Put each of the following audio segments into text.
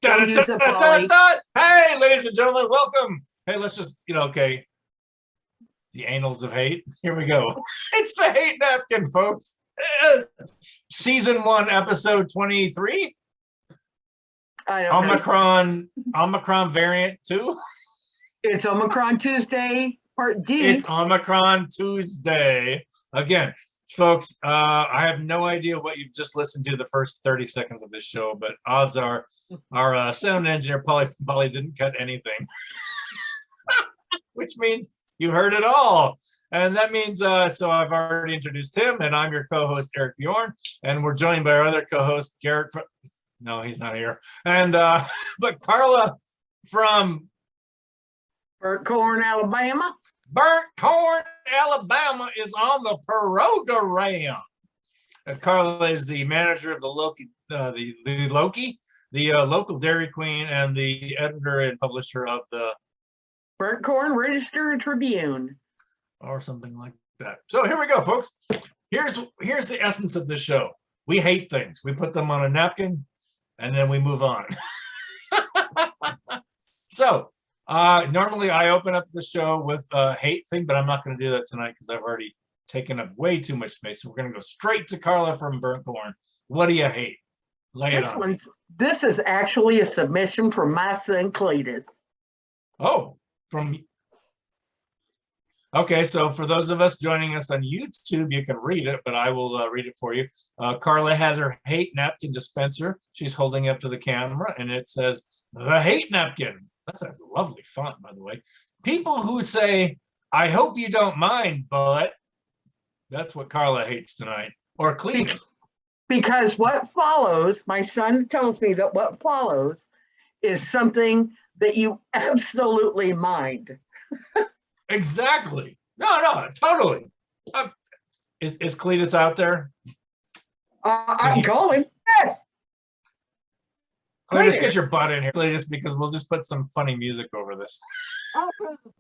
Don't use it, Pauly. Hey, ladies and gentlemen, welcome. Hey, let's just, okay. The annals of hate. Here we go. It's the hate napkin, folks. Season 1, episode 23. I don't know. Omicron variant 2. It's Omicron Tuesday, part D. It's Omicron Tuesday. Again, folks, I have no idea what you've just listened to the first 30 seconds of this show, but odds are our sound engineer, Pauly didn't cut anything. Which means you heard it all. And that means, so I've already introduced him, and I'm your co-host, Arik Bjorn, and we're joined by our other co-host, Garrett. No, he's not here. And, but Carla from Burnt Korn, Alabama. Burnt Korn, Alabama is on the program. Carla is the manager of the local Dairy Queen, and the editor and publisher of the Burnt Korn Register and Tribune, or something like that. So here we go, folks. Here's the essence of the show. We hate things. We put them on a napkin, and then we move on. So normally I open up the show with a hate thing, but I'm not going to do that tonight because I've already taken up way too much space. So we're going to go straight to Carla from Burnt Korn. What do you hate? Lay it on. This is actually a submission from my son Cletus. Oh, okay, so for those of us joining us on YouTube, you can read it, but I will read it for you. Carla has her hate napkin dispenser. She's holding it up to the camera, and it says, "The hate napkin." That's a lovely font, by the way. People who say, "I hope you don't mind, but," that's what Carla hates tonight. Or Cletus. Because what follows, my son tells me that what follows is something that you absolutely mind. Exactly. No, totally. Is Cletus out there? I'm calling. Yes. Cletus, get your butt in here, Cletus, because we'll just put some funny music over this. Oh, probably.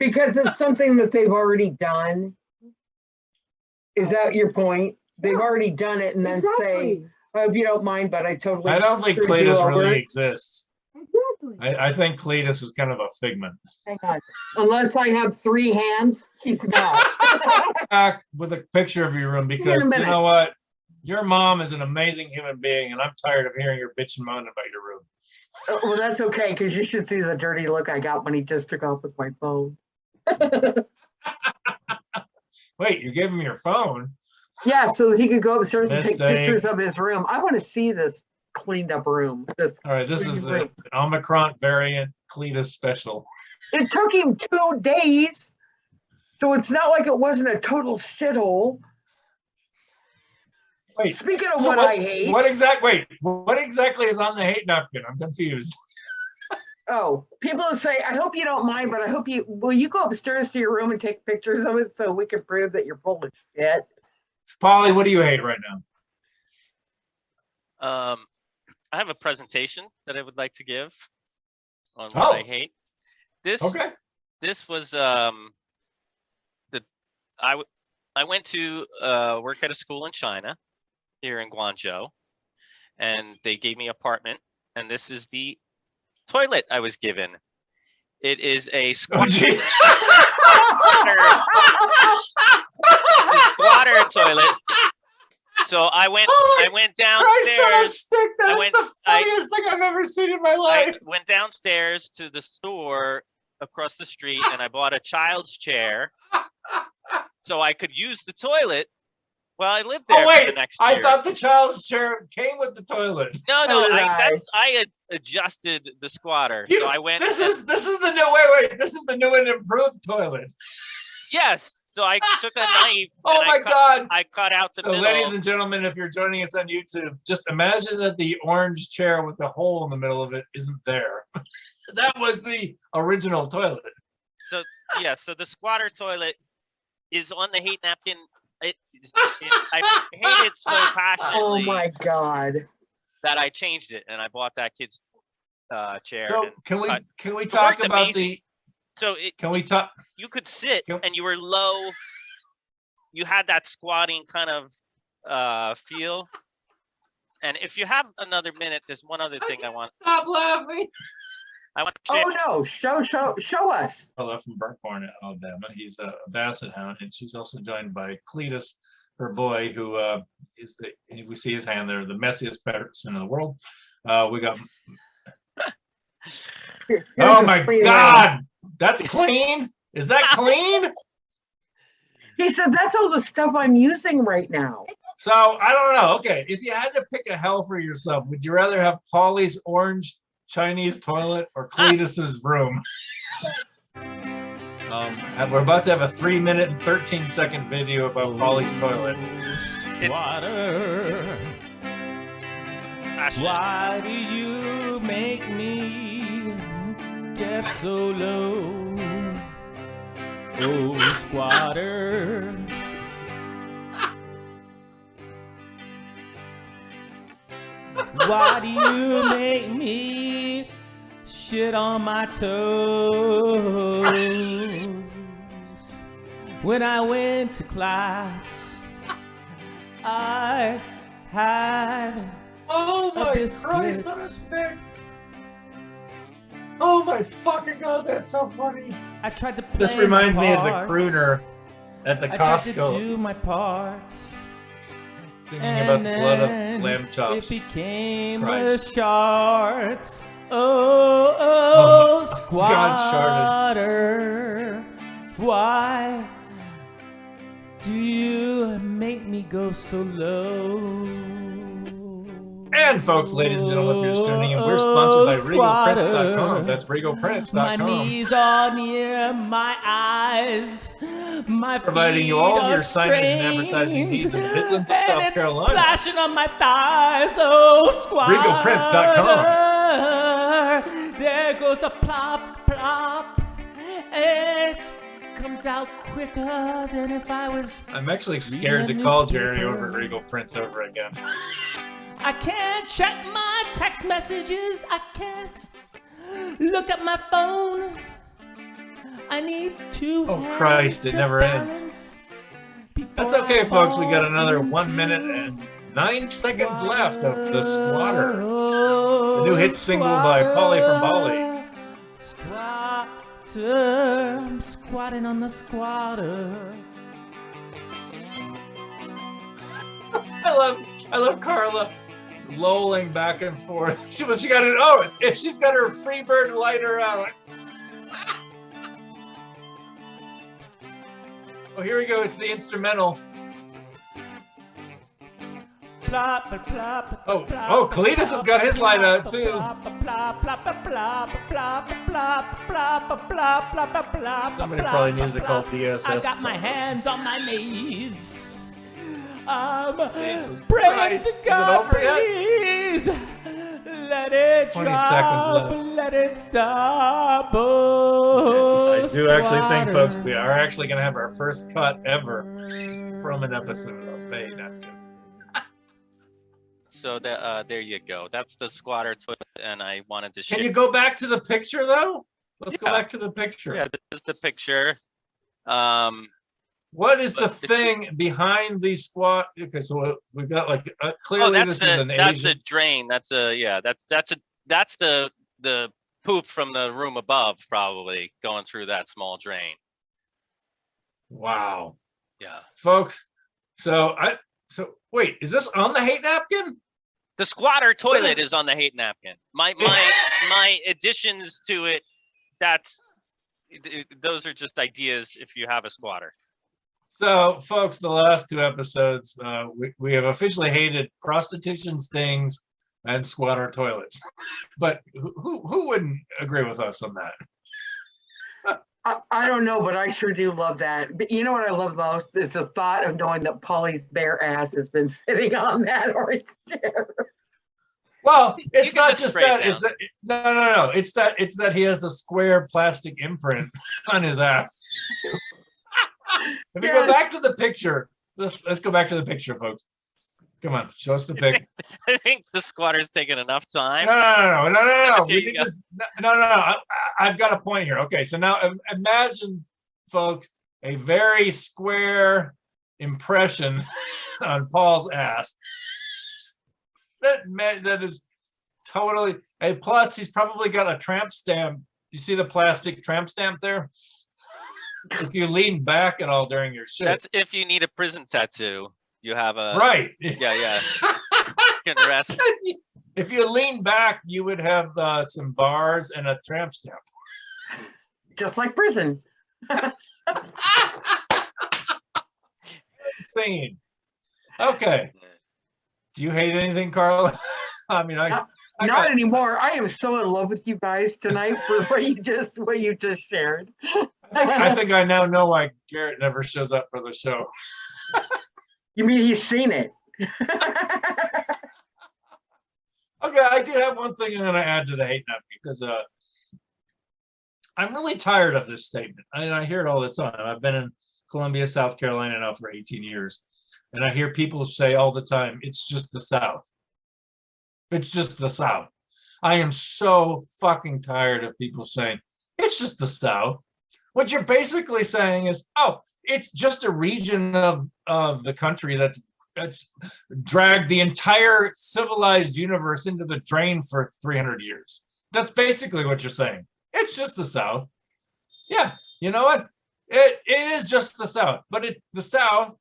Because it's something that they've already done. Is that your point? They've already done it and then say, "Oh, if you don't mind, but I totally..." I don't think Cletus really exists. Exactly. I think Cletus is kind of a figment. Hang on. Unless I have 3 hands, he's not. Back with a picture of your room, because you know what? Your mom is an amazing human being, and I'm tired of hearing her bitch and moan about your room. Well, that's okay, because you should see the dirty look I got when he just took off with my phone. Wait, you gave him your phone? Yeah, so that he could go upstairs and take pictures of his room. I want to see this cleaned up room. All right, this is an Omicron variant Cletus special. It took him 2 days, so it's not like it wasn't a total shithole. Wait, speaking of what I hate. What exactly is on the hate napkin? I'm confused. Oh, people who say, "I hope you don't mind, but will you go upstairs to your room and take pictures of it so we can prove that you're full of shit?" Pauly, what do you hate right now? I have a presentation that I would like to give on what I hate. This was I went to work at a school in China, here in Guangzhou, and they gave me an apartment, and this is the toilet I was given. It is a squatter toilet. So I went downstairs. That's the funniest thing I've ever seen in my life. I went downstairs to the store across the street, and I bought a child's chair so I could use the toilet while I lived there for the next year. I thought the child's chair came with the toilet. No, I had adjusted the squatter. So I went. This is the new This is the new and improved toilet. Yes. So I took a knife. Oh my God! I cut out the middle. Ladies and gentlemen, if you're joining us on YouTube, just imagine that the orange chair with the hole in the middle of it isn't there. That was the original toilet. So yeah, so the squatter toilet is on the hate napkin. I hate it so passionately. Oh my God! That I changed it and I bought that kid's chair. So can we talk about the? So can we talk? You could sit and you were low. You had that squatting kind of feel. And if you have another minute, there's one other thing I want. Stop laughing. I want to share. Oh no, show us. Carla from Burnt Korn, Alabama. He's a basset hound, and she's also joined by Cletus, her boy, who is we see his hand there, the messiest person in the world. We got. Oh my God, that's clean. Is that clean? He said that's all the stuff I'm using right now. So I don't know. Okay, if you had to pick a hell for yourself, would you rather have Pauly's orange Chinese toilet or Cletus's room? We're about to have a 3-minute and 13-second video about Pauly's toilet. Water, why do you make me get so low? Oh, squatter. Why do you make me shit on my toes? When I went to class, I had Oh my biscuit. Christ on a stick! Oh my fucking God, that's so funny. I tried to play This reminds my me of the part. crooner at the I tried to Costco do my part. singing about the blood of then lamb it chops. became Christ. a shart. Oh, God, squatter. Why do you make me go so low? And folks, ladies and gentlemen, if you're just tuning in, we're sponsored by RegalPrints.com. Squatter. That's My RegalPrints.com. knees are near my eyes. My Providing you all of your signage and advertising needs in the Midlands of South it's Carolina. splashing on my thighs. Oh, squatter. RegalPrints.com. There goes a plop, plop. It comes out quicker than if I was. I'm actually scared to Reading a call Jerry newspaper. over at Regal Prints over again. I can't check my text messages. I can't look at my phone. I need to. Oh, Christ, it never ends. That's okay, folks. We got another 1 minute and 9 seconds left of The Squatter. The new hit single by Pauly from Bali. Squatter, I'm squatting on the squatter. I love Carla lolling back and forth. She got it. Oh, she's got her Freebird lighter out. Oh, here we go. It's the instrumental. Plop, plop, Oh, plop, oh, Cletus has got his light out too. Somebody probably needs to call DSS. I got my hands on my knees. Jesus Praying Christ. to Is it God, over yet? please. Let it 20 drop, seconds left. let it stop. Oh, I do actually think, squatter. folks, we are actually going to have our first cut ever from an episode of Hey Neptune. So there you go. That's the squatter toilet, and I wanted to share. Can you go back to the picture, though? Let's go Yeah. back to the picture. Yeah, this is the picture. What is the But it's- thing behind the squat? Okay, so we've got like clearly Oh, this that's is the an that's the Asian. drain. That's the poop from the room above, probably going through that small drain. Wow, Yeah. folks. So wait, is this on the hate napkin? The squatter toilet is- is on the hate napkin. My additions to it. Those are just ideas if you have a squatter. So, folks, the last two episodes, we have officially hated prostitution stings and squatter toilets. But who wouldn't agree with us on that? I don't know, but I sure do love that. But you know what I love most is the thought of knowing that Pauly's bare ass has been sitting on that orange chair. Well, it's can not just just spray it that. It's that. No. It's that he has a square plastic imprint on his ass. If we go Yes. back to the picture, let's go back to the picture, folks. Come on, show us the pic. I think the squatter's taking enough time. No. There We you think go. this. No. I've got a point here. Okay, so now imagine, folks, a very square impression on Paul's ass. That is totally. Hey, plus he's probably got a tramp stamp. You see the plastic tramp stamp there? If you lean back at all during your shit. That's if you need a prison tattoo. You have a Right. Yeah. Can rest. If you lean back, you would have some bars and a tramp stamp. Just like prison. Insane. Okay. Do you hate anything, Carla? I mean, I Not anymore. I am so in love with you guys tonight for what you just shared. I think I now know why Garrett never shows up for the show. You mean he's seen it? Okay, I do have one thing I'm going to add to the hate nut because I'm really tired of this statement. I hear it all the time. I've been in Columbia, South Carolina now for 18 years, and I hear people say all the time, "It's just the South. It's just the South." I am so fucking tired of people saying, "It's just the South." What you're basically saying is, "Oh, it's just a region of the country that's dragged the entire civilized universe into the drain for 300 years. That's basically what you're saying. It's just the South. Yeah, you know what? It is just the South, but the South,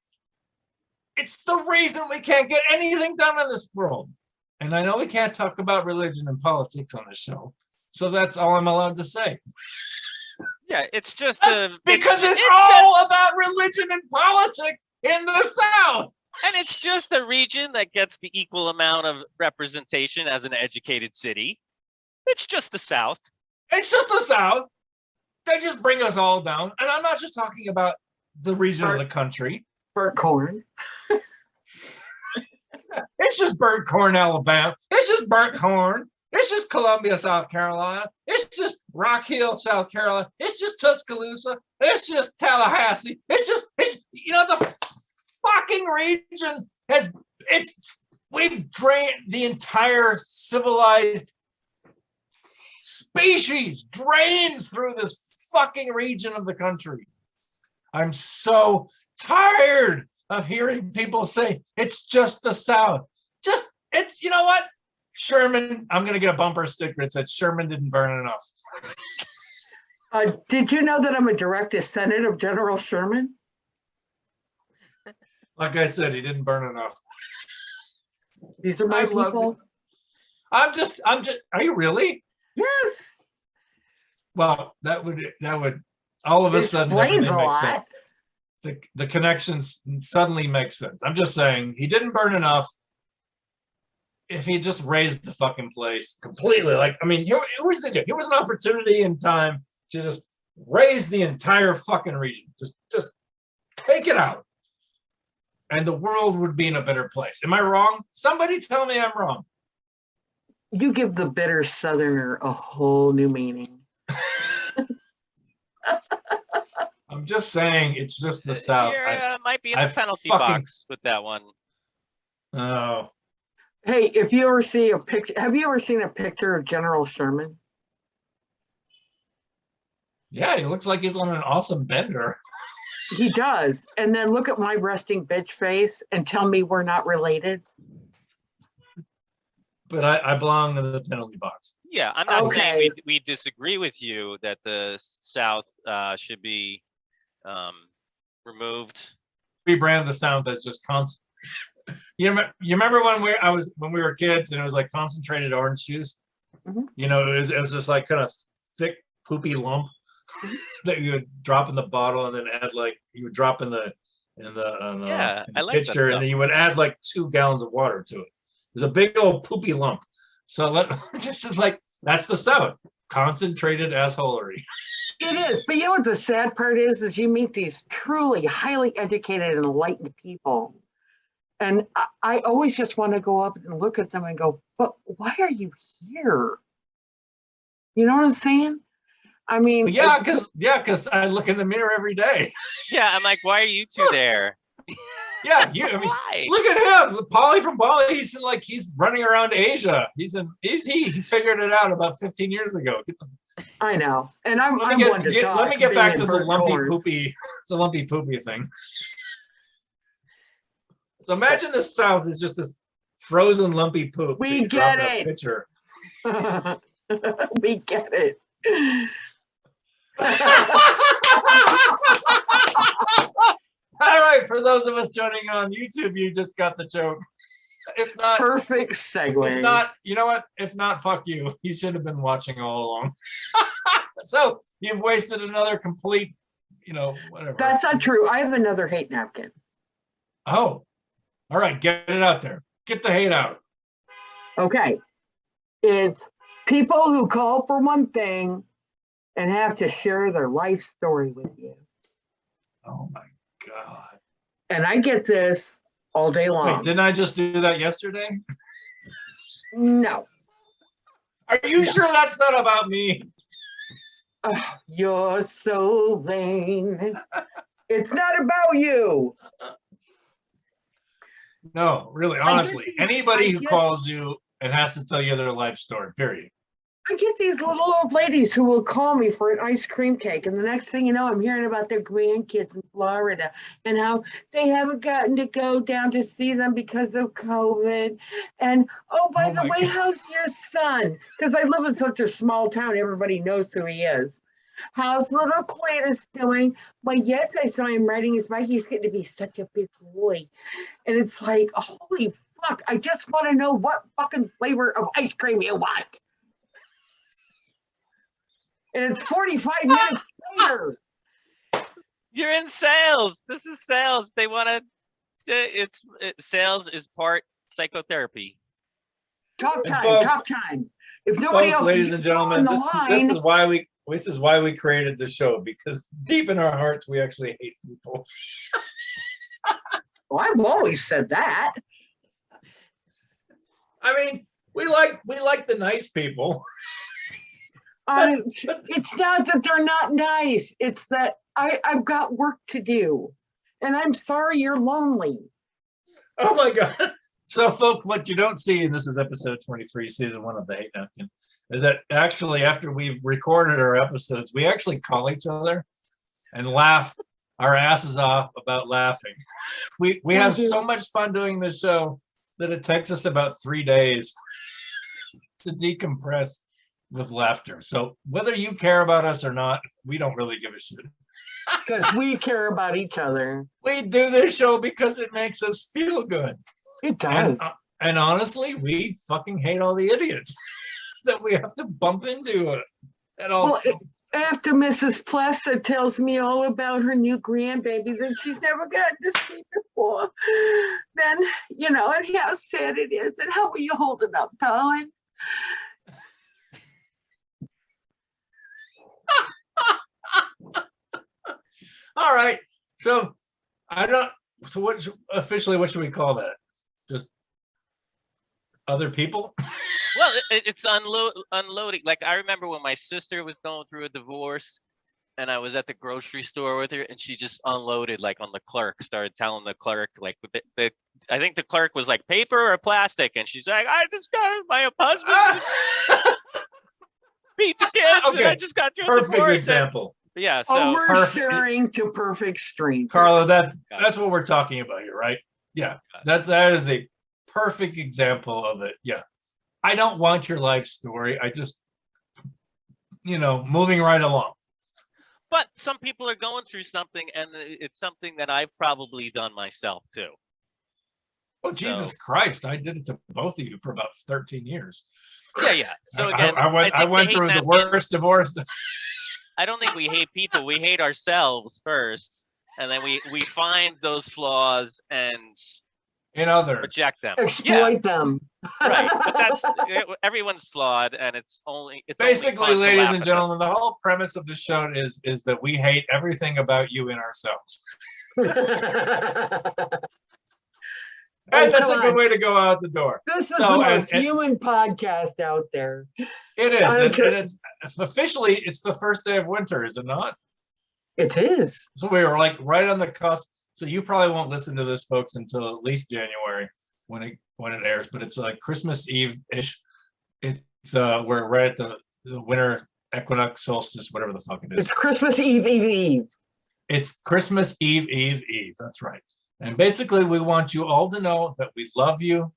it's the reason we can't get anything done in this world. And I know we can't talk about religion and politics on this show, so that's all I'm allowed to say. Yeah, it's just because it's all about religion and politics in the South. And it's just a region that gets the equal amount of representation as an educated city. It's just the South. It's just the South. They just bring us all down. And I'm not just talking about the region of the country. Burnt Korn. It's just Burnt Korn, Alabama. It's just Burnt Korn. It's just Columbia, South Carolina. It's just Rock Hill, South Carolina. It's just Tuscaloosa. It's just Tallahassee. It's the fucking region we've drained the entire civilized species drains through this fucking region of the country. I'm so tired of hearing people say it's just the South. You know what? Sherman, I'm going to get a bumper sticker that said Sherman didn't burn enough. Did you know that I'm a direct descendant of General Sherman? Like I said, he didn't burn enough. These are my people. I'm just, are you really? Yes. Well, that would all of a sudden everything makes sense. The connections suddenly make sense. I'm just saying he didn't burn enough. If he just raised the fucking place completely, here was an opportunity in time to just raise the entire fucking region. Just take it out. And the world would be in a better place. Am I wrong? Somebody tell me I'm wrong. You give the bitter Southerner a whole new meaning. I'm just saying it's just the South. Might be in the penalty box with that one. Oh. Hey, if you ever see a picture, have you ever seen a picture of General Sherman? Yeah, he looks like he's on an awesome bender. He does. And then look at my resting bitch face and tell me we're not related. But I belong in the penalty box. Yeah, I'm not saying we disagree with you that the South should be removed. Rebrand the South as just constant. You remember when we were kids and it was like concentrated orange juice? Mm-hmm. It was just like kind of thick poopy lump that you would drop in the bottle and then add you would drop in the pitcher and then you would add 2 gallons of water to it. There's a big old poopy lump. So it's just that's the South. Concentrated assholery. It is. But you know what the sad part is you meet these truly highly educated and enlightened people. And I always just want to go up and look at them and go, but why are you here? You know what I'm saying? I mean, because I look in the mirror every day. Yeah, I'm like, why are you two there? Yeah, look at him, Pauly from Bali. He's running around Asia. He figured it out about 15 years ago. I know, and I'm let me get back to the lumpy poopy thing. So imagine the South is just this frozen lumpy poop. that We you drop get in a it. pitcher. We get it. All right, for those of us joining on YouTube, you just got the joke. If not, Perfect segue. if not, you know what? If not, fuck you. You should have been watching all along. So you've wasted another complete, whatever. That's not true. I have another hate napkin. Oh, all right. Get it out there. Get the hate out. Okay. It's people who call for one thing and have to share their life story with you. Oh my God. And I get this all day long. Wait, didn't I just do that yesterday? No. Are you sure that's not about me? You're so vain. It's not about you. No, really, honestly. Anybody who calls you and has to tell you their life story, period. I get these little old ladies who will call me for an ice cream cake. And the next thing you know, I'm hearing about their grandkids in Florida and how they haven't gotten to go down to see them because of COVID. And, oh, by the way, how's your son? Because I live in such a small town, everybody knows who he is. How's little Cletus doing? Well, yes, I saw him riding his bike. He's getting to be such a big boy. And it's like, holy fuck, I just want to know what fucking flavor of ice cream you want. And it's 45 minutes later. You're in sales. This is sales. They want to. Sales is part psychotherapy. Talk time. Folks, talk time. If nobody else, ladies and gentlemen, on this is why we created the show, because deep in our hearts we actually hate people. well, I've always said that. I mean, we like the nice people. It's not that they're not nice. It's that I've got work to do. And I'm sorry you're lonely. Oh my God. So folks, what you don't see, and this is episode 23, season 1 of the Hate Napkin, is that actually after we've recorded our episodes, we actually call each other and laugh our asses off about laughing. We have so much fun doing this show that it takes us about 3 days to decompress with laughter. So whether you care about us or not, we don't really give a shit. Because we care about each other. We do this show because it makes us feel good. It does. And honestly, we fucking hate all the idiots that we have to bump into it at all. Well, after Mrs. Plessa tells me all about her new grandbabies and she's never gotten to see before, then, and how sad it is. And how are you holding up, darling? All right. So what should we call that? Just other people? Well, it's unloading. Like, I remember when my sister was going through a divorce and I was at the grocery store with her and she just unloaded like on the clerk, started telling the clerk, like, I think the clerk was like, paper or plastic? And she's like, I just got my husband beat the kids and I just got through a divorce. Perfect example. Yeah, so oversharing to perfect strength. Carla, that's what we're talking about here, right? Yeah, that is a perfect example of it. Yeah, I don't want your life story. I just, moving right along. But some people are going through something, and it's something that I've probably done myself too. Oh, Jesus Christ! I did it to both of you for about 13 years. Yeah. So again, I went through the worst divorce. I don't think we hate people. We hate ourselves first, and then we find those flaws and in others reject them, exploit them. Right, but that's everyone's flawed, and it's basically, ladies and gentlemen, the whole premise of the show is that we hate everything about you in ourselves. And that's a good way to go out the door. This is the most human podcast out there. It is. And it's officially, it's the first day of winter, is it not? It is. So we were like right on the cusp. So you probably won't listen to this, folks, until at least January when it airs. But it's like Christmas Eve-ish. It's we're right at the winter equinox, solstice, whatever the fuck it is. It's Christmas Eve. It's Christmas Eve. That's right. And basically, we want you all to know that we love you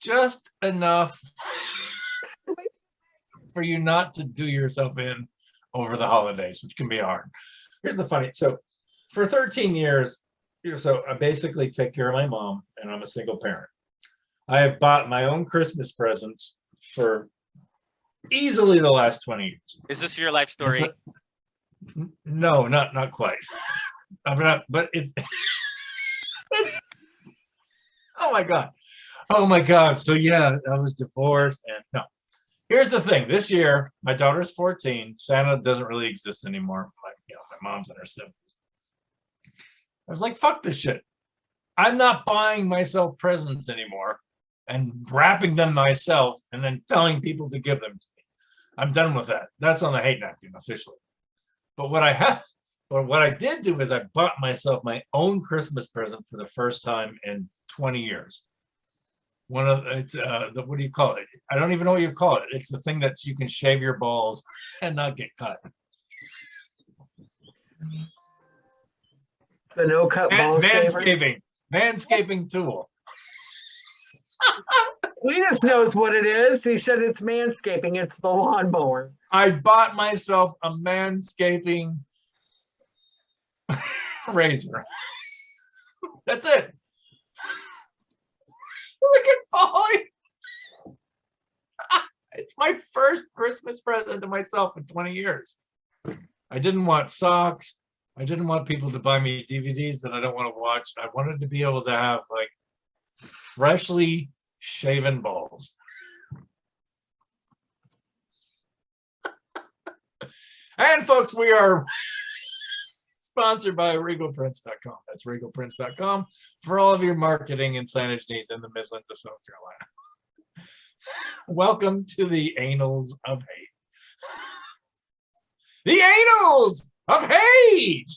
just enough for you not to do yourself in over the holidays, which can be hard. Here's the funny, so for 13 years, so I basically take care of my mom, and I'm a single parent. I have bought my own Christmas presents for easily the last 20 years. Is this your life story? No, not quite. But it's it's oh my god. So yeah, I was divorced, and no. Here's the thing. This year, my daughter's 14. Santa doesn't really exist anymore. My mom's in her 70s. I was like, fuck this shit. I'm not buying myself presents anymore and wrapping them myself and then telling people to give them to me. I'm done with that. That's on the hate napkin officially. But what I did do is I bought myself my own Christmas present for the first time in 20 years. One of it's what do you call it? I don't even know what you call it. It's the thing that you can shave your balls and not get cut. The no-cut ball shaver. Manscaping tool. Cletus knows what it is. He said it's manscaping. It's the lawnmower. I bought myself a manscaping razor. That's it. Look at Pauly. It's my first Christmas present to myself in 20 years. I didn't want socks. I didn't want people to buy me DVDs that I don't want to watch. I wanted to be able to have like freshly shaven balls. And folks, we are sponsored by regalprints.com. That's regalprints.com for all of your marketing and signage needs in the Midlands of South Carolina. Welcome to the Annals of Hate. The Annals of Hate!